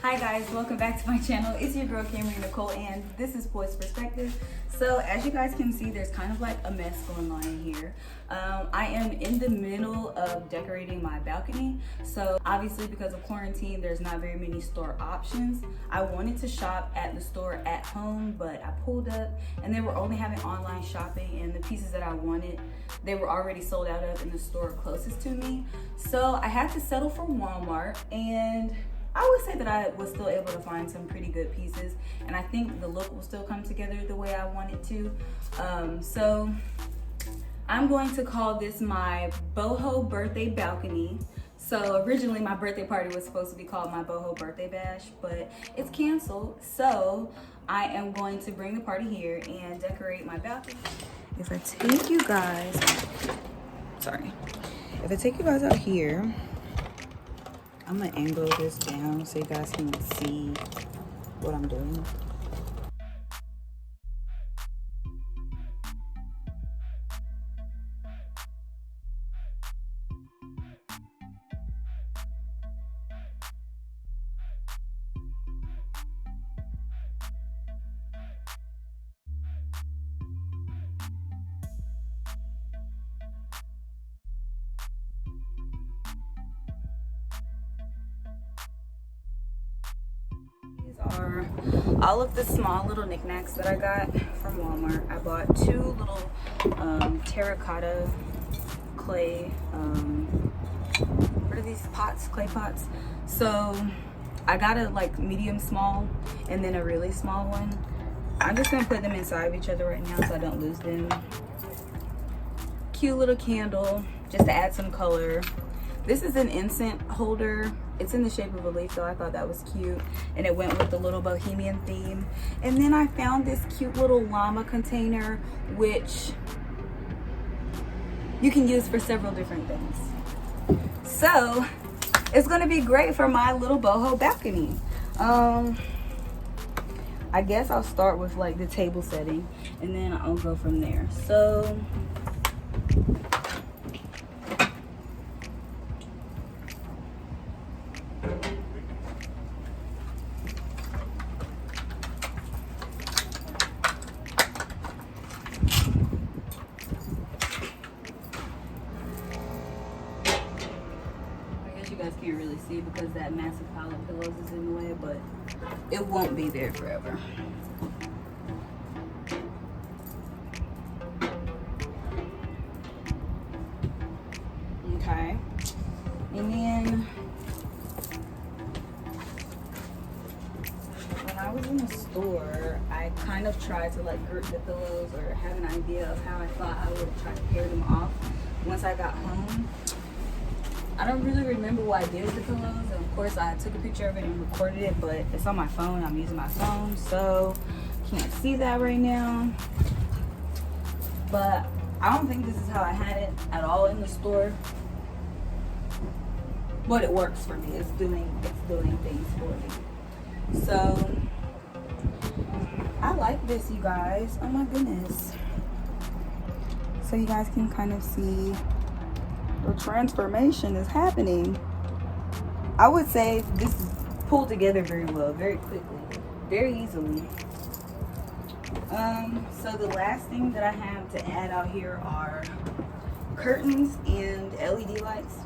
Hi guys, welcome back to my channel. It's your girl Cameron Nicole and this is Poised Perspective. So as you guys can see, there's kind of like a mess going on in here. I am in the middle of decorating my balcony. So obviously because of quarantine, there's not very many store options. I wanted to shop at the store at home, but I pulled up and they were only having online shopping, and the pieces that I wanted, they were already sold out of in the store closest to me. So I had to settle for Walmart, and I would say that I was still able to find some pretty good pieces, and I think the look will still come together the way I want it to. So I'm going to call this my Boho birthday balcony. So originally my birthday party was supposed to be called my Boho birthday bash, but it's canceled. So I am going to bring the party here and decorate my balcony. If I take you guys, if I take you guys out here, I'm gonna angle this down so you guys can see what I'm doing. Are all of the small little knickknacks that I got from Walmart. I bought two little terracotta clay, what are these pots? Clay pots. So I got a like medium small and then a really small one. I'm just gonna put them inside of each other right now so I don't lose them. Cute little candle just to add some color. This is an incense holder. It's in the shape of a leaf, so I thought that was cute. And it went with the little bohemian theme. And then I found this cute little llama container, which you can use for several different things. So it's gonna be great for my little boho balcony. I guess I'll start with like the table setting and then I'll go from there. So you guys can't really see because that massive pile of pillows is in the way, but it won't be there forever. Okay, and then when I was in the store, I kind of tried to like group the pillows or have an idea of how I thought I would try to pair them off once I got home. I don't really remember what I did with the pillows, and of course I took a picture of it and recorded it, but it's on my phone. I'm using my phone, so can't see that right now. But I don't think this is how I had it at all in the store, but it works for me. It's doing things for me. So I like this, you guys. Oh my goodness. So you guys can kind of see the transformation is happening. I would say this is pulled together very well, very quickly, very easily. So the last thing that I have to add out here are curtains and LED lights.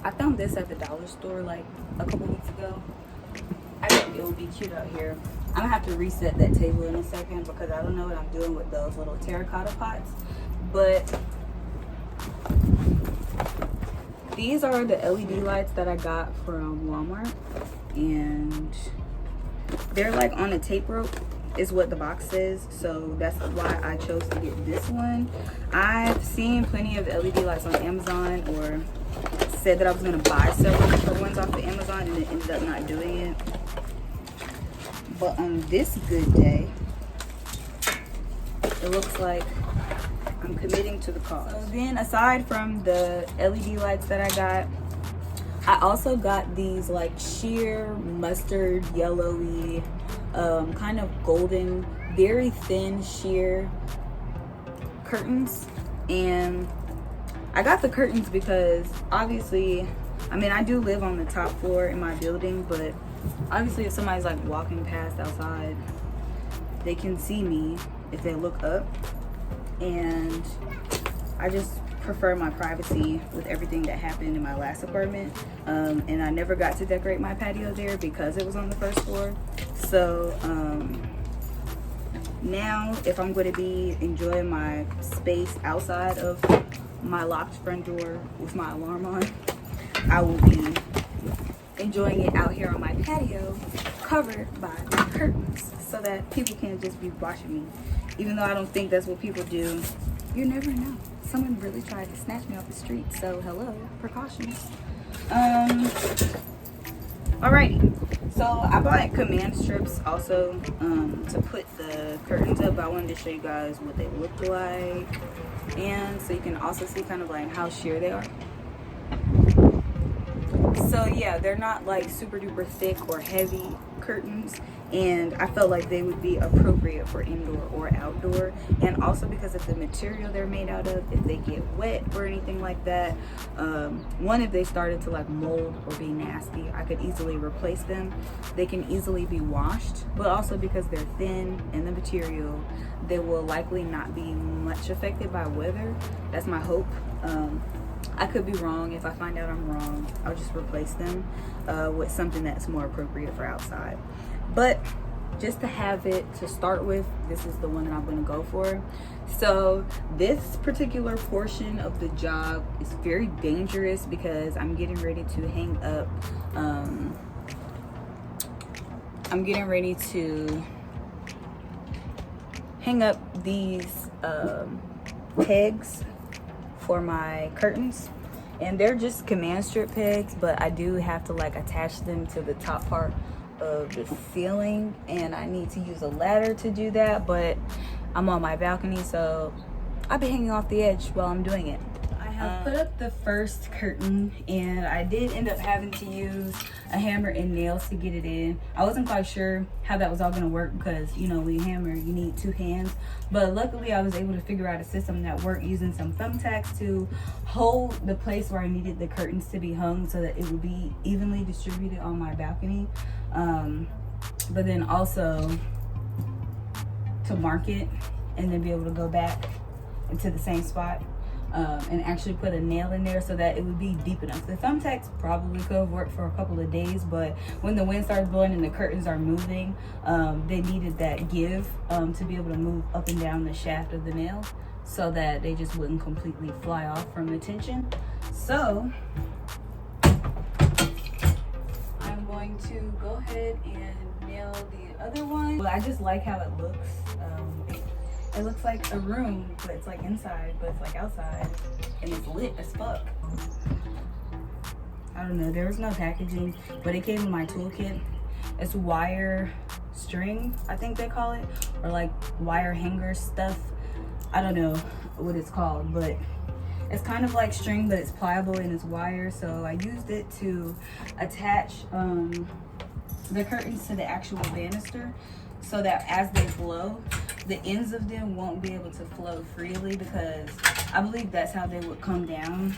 I found this at the dollar store like a couple weeks ago. I think it would be cute out here. I'm gonna have to reset that table in a second because I don't know what I'm doing with those little terracotta pots, but these are the LED lights that I got from Walmart, and they're like on a tape rope is what the box says, so that's why I chose to get this one. I've seen plenty of LED lights on Amazon, or said that I was going to buy several different ones off of Amazon and it ended up not doing it. But on this good day, it looks like I'm committing to the cause. So then aside from the LED lights that I got, I also got these like sheer mustard yellowy, kind of golden, very thin sheer curtains. And I got the curtains because obviously I mean, I do live on the top floor in my building, but obviously if somebody's like walking past outside, they can see me if they look up. And I just prefer my privacy with everything that happened in my last apartment. And I never got to decorate my patio there because it was on the first floor. So now if I'm going to be enjoying my space outside of my locked front door with my alarm on, I will be enjoying it out here on my patio covered by curtains so that people can't just be watching me. Even though I don't think that's what people do, you never know. Someone really tried to snatch me off the street, so hello, precautions. Alrighty, so I bought command strips also to put the curtains up. I wanted to show you guys what they look like, and so you can also see kind of like how sheer they are. So yeah, they're not like super duper thick or heavy curtains, and I felt like they would be appropriate for indoor or outdoor. And also because of the material they're made out of, if they get wet or anything like that, one, if they started to like mold or be nasty, I could easily replace them. They can easily be washed, but also because they're thin and the material, they will likely not be much affected by weather. That's my hope. I could be wrong. If I find out I'm wrong, I'll just replace them with something that's more appropriate for outside. But just to have it to start with, this is the one that I'm going to go for. So this particular portion of the job is very dangerous because I'm getting ready to hang up these pegs for my curtains, and they're just command strip pegs, but I do have to like attach them to the top part of the ceiling, and I need to use a ladder to do that, but I'm on my balcony, so I'll be hanging off the edge while I'm doing it. I have put up the first curtain, and I did end up having to use a hammer and nails to get it in. I wasn't quite sure how that was all gonna work because, you know, when you hammer, you need two hands. But luckily I was able to figure out a system that worked using some thumbtacks to hold the place where I needed the curtains to be hung so that it would be evenly distributed on my balcony. But then also to mark it and then be able to go back into the same spot. And actually put a nail in there so that it would be deep enough. The thumbtacks probably could have worked for a couple of days, but when the wind starts blowing and the curtains are moving, they needed that give to be able to move up and down the shaft of the nail so that they just wouldn't completely fly off from the tension. So I'm going to go ahead and nail the other one. But I just like how it looks. It looks like a room, but it's like inside, but it's like outside, and it's lit as fuck. I don't know, there was no packaging, but it came in my toolkit. It's wire string, I think they call it, or like wire hanger stuff. I don't know what it's called, but it's kind of like string, but it's pliable and it's wire. So I used it to attach the curtains to the actual banister so that as they blow, the ends of them won't be able to flow freely, because I believe that's how they would come down.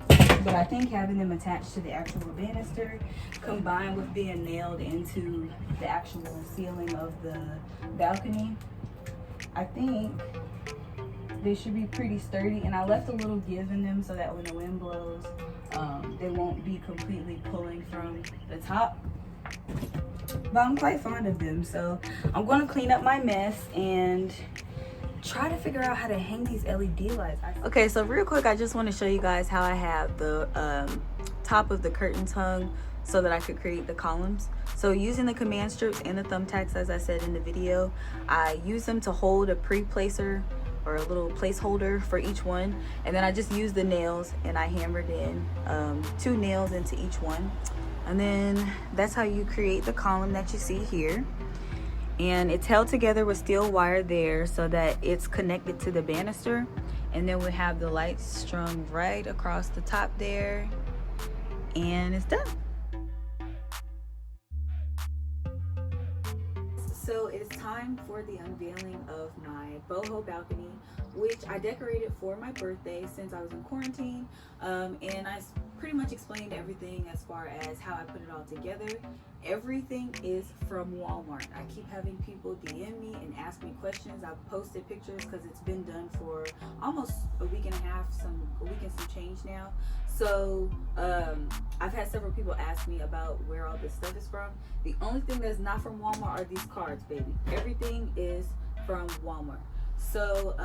But I think having them attached to the actual banister combined with being nailed into the actual ceiling of the balcony, I think they should be pretty sturdy. And I left a little give in them so that when the wind blows, they won't be completely pulling from the top. But I'm quite fond of them, so I'm going to clean up my mess and try to figure out how to hang these LED lights. Okay, so real quick, I just want to show you guys how I have the top of the curtains hung so that I could create the columns. So using the command strips and the thumbtacks, as I said in the video, I use them to hold a pre-placer or a little placeholder for each one, and then I just used the nails and I hammered in 2 nails into each one. And then that's how you create the column that you see here. And it's held together with steel wire there so that it's connected to the banister. And then we have the lights strung right across the top there. And it's done. So it's time time for the unveiling of my boho balcony, which I decorated for my birthday since I was in quarantine. And I pretty much explained everything as far as how I put it all together. Everything is from Walmart. I keep having people DM me and ask me questions. I've posted pictures because it's been done for almost a week and a half, a week and some change now. So I've had several people ask me about where all this stuff is from. The only thing that's not from Walmart are these cards, baby. Everything is from Walmart. So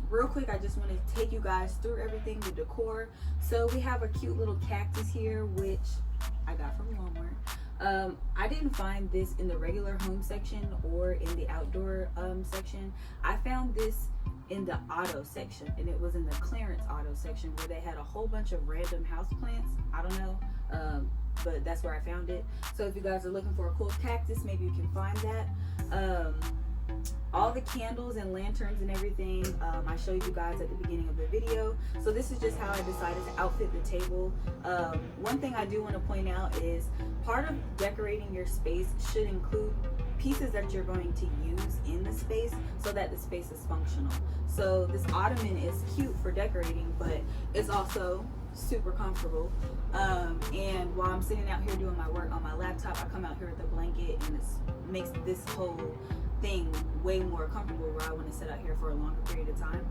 real quick, I just want to take you guys through everything, the decor. So we have a cute little cactus here, which I got from Walmart. I didn't find this in the regular home section or in the outdoor section. I found this in the auto section, and it was in the clearance auto section where they had a whole bunch of random house plants. I don't know, but that's where I found it. So if you guys are looking for a cool cactus, maybe you can find that. All the candles and lanterns and everything, I showed you guys at the beginning of the video. So this is just how I decided to outfit the table. One thing I do want to point out is part of decorating your space should include pieces that you're going to use in the space so that the space is functional. So this ottoman is cute for decorating, but it's also super comfortable. And while I'm sitting out here doing my work on my laptop, I come out here with a blanket, and this makes this whole thing way more comfortable where I want to sit out here for a longer period of time.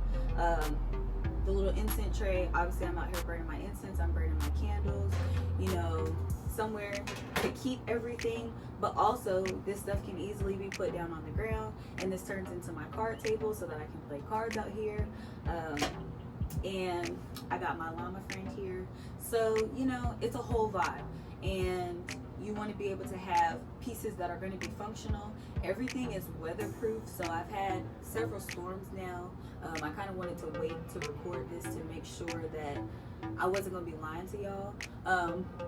The little incense tray, obviously I'm out here burning my incense, I'm burning my candles, you know, somewhere to keep everything, but also this stuff can easily be put down on the ground, and this turns into my card table so that I can play cards out here. And I got my llama friend here, so you know, it's a whole vibe, and you want to be able to have pieces that are going to be functional. Everything is weatherproof, so I've had several storms now. I kind of wanted to wait to record this to make sure that I wasn't going to be lying to y'all.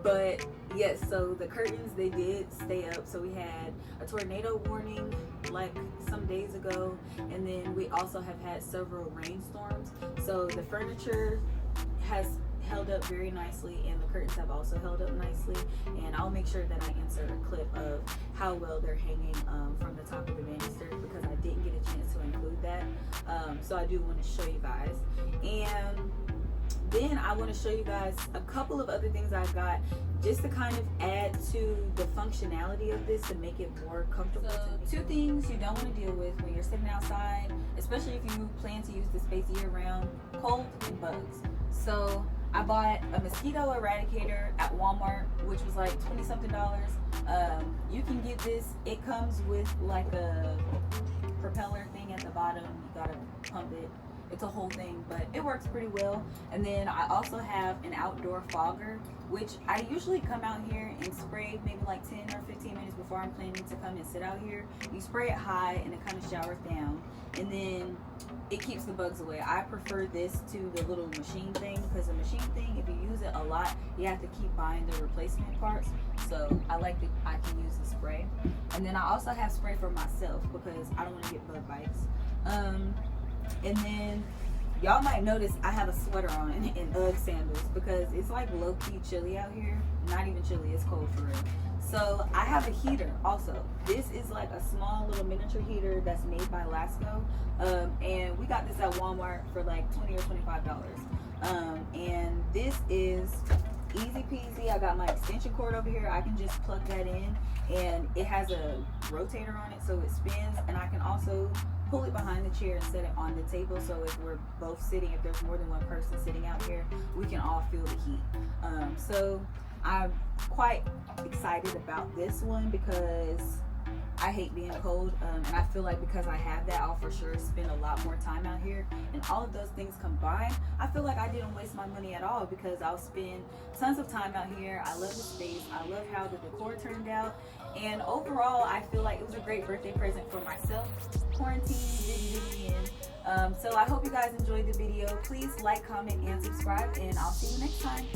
But yes, so the curtains, they did stay up. So we had a tornado warning like some days ago, and then we also have had several rainstorms. So the furniture has held up very nicely, and the curtains have also held up nicely, and I'll make sure that I insert a clip of how well they're hanging from the top of the banister, because I didn't get a chance to include that. So I do want to show you guys, and then I want to show you guys a couple of other things I got just to kind of add to the functionality of this to make it more comfortable. So, two things you don't want to deal with when you're sitting outside, especially if you plan to use the space year round: cold and bugs. So I bought a mosquito eradicator at Walmart, which was like $20-something. You can get this. It comes with like a propeller thing at the bottom. You gotta pump it. It's a whole thing, but it works pretty well. And then I also have an outdoor fogger, which I usually come out here and spray maybe like 10 or 15 minutes before I'm planning to come and sit out here. You spray it high and it kind of showers down, and then it keeps the bugs away. I prefer this to the little machine thing, because the machine thing, if you use it a lot, you have to keep buying the replacement parts. So I like that I can use the spray. And then I also have spray for myself because I don't want to get bug bites. And then y'all might notice I have a sweater on and UGG sandals because it's like low-key chilly out here. Not even chilly, it's cold for real. So I have a heater also. This is like a small little miniature heater that's made by Lasco. And we got this at Walmart for like $20 or $25. And this is easy peasy. I got my extension cord over here. I can just plug that in, and it has a rotator on it so it spins, and I can also pull it behind the chair and set it on the table, so if we're both sitting, if there's more than one person sitting out here, we can all feel the heat. So I'm quite excited about this one because I hate being cold, and I feel like because I have that, I'll for sure spend a lot more time out here. And all of those things combined, I feel like I didn't waste my money at all because I'll spend tons of time out here. I love the space. I love how the decor turned out. And overall, I feel like it was a great birthday present for myself. Quarantine, so I hope you guys enjoyed the video. Please like, comment, and subscribe, and I'll see you next time.